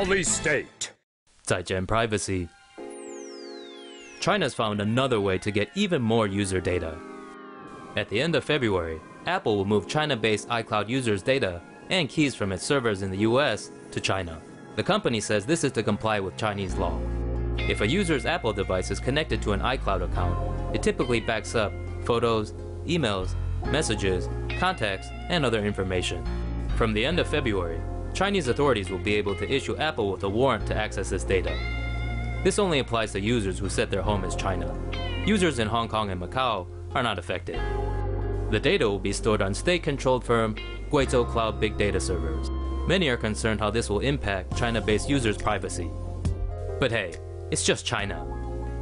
Monopoly State. 再见 privacy. China's found another way to get even more user data. At the end of February, Apple will move China-based iCloud users' data and keys from its servers in the US to China. The company says this is to comply with Chinese law. If a user's Apple device is connected to an iCloud account, it typically backs up photos, emails, messages, contacts, and other information. From the end of February, Chinese authorities will be able to issue Apple with a warrant to access this data. This only applies to users who set their home as China. Users in Hong Kong and Macau are not affected. The data will be stored on state-controlled firm Guizhou-Cloud Big Data servers. Many are concerned how this will impact China-based users' privacy. But hey, it's just China.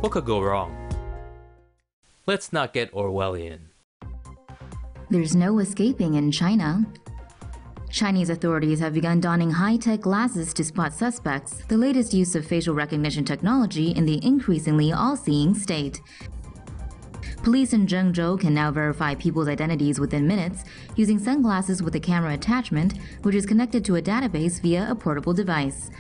What could go wrong? Let's not get Orwellian. There's no escaping in China. Chinese authorities have begun donning high-tech glasses to spot suspects, the latest use of facial recognition technology in the increasingly all-seeing state. Police in Guizhou can now verify people's identities within minutes using sunglasses with a camera attachment, which is connected to a database via a portable device.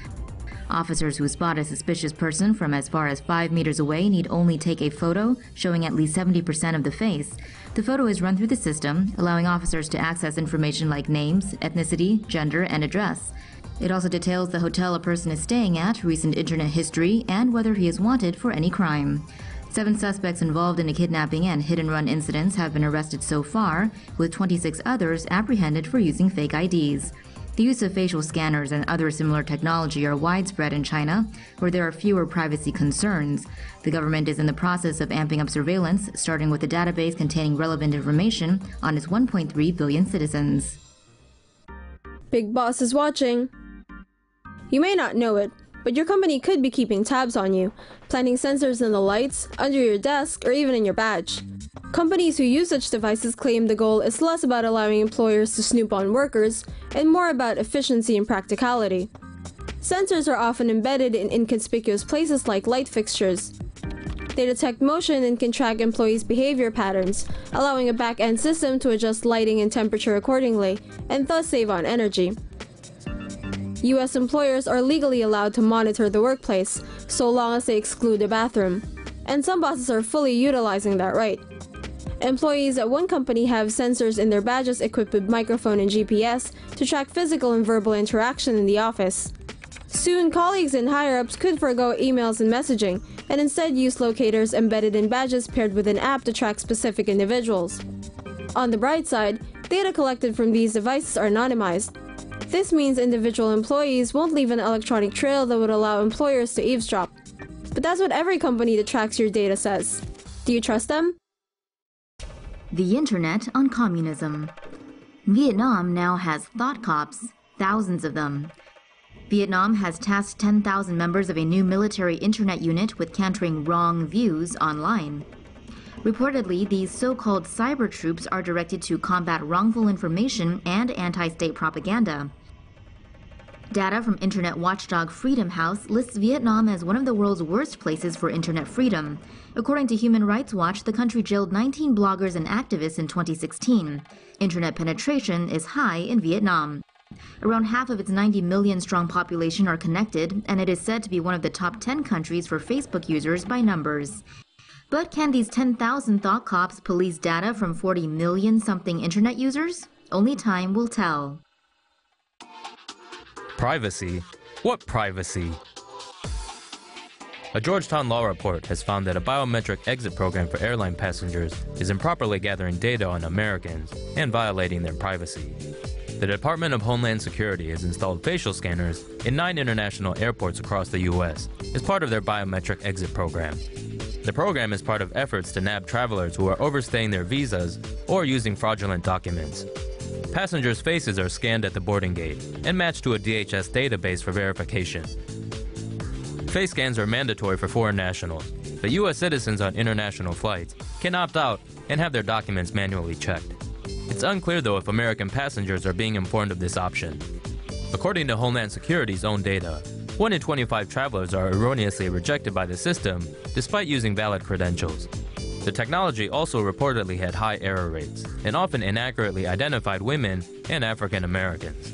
Officers who spot a suspicious person from as far as 5 meters away need only take a photo showing at least 70% of the face. The photo is run through the system, allowing officers to access information like names, ethnicity, gender, and address. It also details the hotel a person is staying at, recent internet history, and whether he is wanted for any crime. 7 suspects involved in a kidnapping and hit-and-run incidents have been arrested so far, with 26 others apprehended for using fake IDs. The use of facial scanners and other similar technology are widespread in China, where there are fewer privacy concerns. The government is in the process of amping up surveillance, starting with a database containing relevant information on its 1.3 billion citizens. Big Boss is watching. You may not know it, but your company could be keeping tabs on you, planting sensors in the lights, under your desk, or even in your badge. Companies who use such devices claim the goal is less about allowing employers to snoop on workers and more about efficiency and practicality. Sensors are often embedded in inconspicuous places like light fixtures. They detect motion and can track employees' behavior patterns, allowing a back-end system to adjust lighting and temperature accordingly, and thus save on energy. US employers are legally allowed to monitor the workplace, so long as they exclude the bathroom. And some bosses are fully utilizing that right. Employees at one company have sensors in their badges equipped with microphone and GPS to track physical and verbal interaction in the office. Soon, colleagues and higher-ups could forgo emails and messaging, and instead use locators embedded in badges paired with an app to track specific individuals. On the bright side, data collected from these devices are anonymized. This means individual employees won't leave an electronic trail that would allow employers to eavesdrop. But that's what every company that tracks your data says. Do you trust them? The Internet on Communism. Vietnam now has thought cops, thousands of them. Vietnam has tasked 10,000 members of a new military internet unit with countering wrong views online. Reportedly, these so-called cyber troops are directed to combat wrongful information and anti-state propaganda. Data from internet watchdog Freedom House lists Vietnam as one of the world's worst places for internet freedom. According to Human Rights Watch, the country jailed 19 bloggers and activists in 2016. Internet penetration is high in Vietnam. Around half of its 90 million strong population are connected, and it is said to be one of the top 10 countries for Facebook users by numbers. But can these 10,000 thought cops police data from 40 million something internet users? Only time will tell. Privacy? What privacy? A Georgetown law report has found that a biometric exit program for airline passengers is improperly gathering data on Americans and violating their privacy. The Department of Homeland Security has installed facial scanners in 9 international airports across the U.S. as part of their biometric exit program. The program is part of efforts to nab travelers who are overstaying their visas or using fraudulent documents. Passengers' faces are scanned at the boarding gate and matched to a DHS database for verification. Face scans are mandatory for foreign nationals, but U.S. citizens on international flights can opt out and have their documents manually checked. It's unclear, though, if American passengers are being informed of this option. According to Homeland Security's own data, 1 in 25 travelers are erroneously rejected by the system despite using valid credentials. The technology also reportedly had high error rates and often inaccurately identified women and African Americans.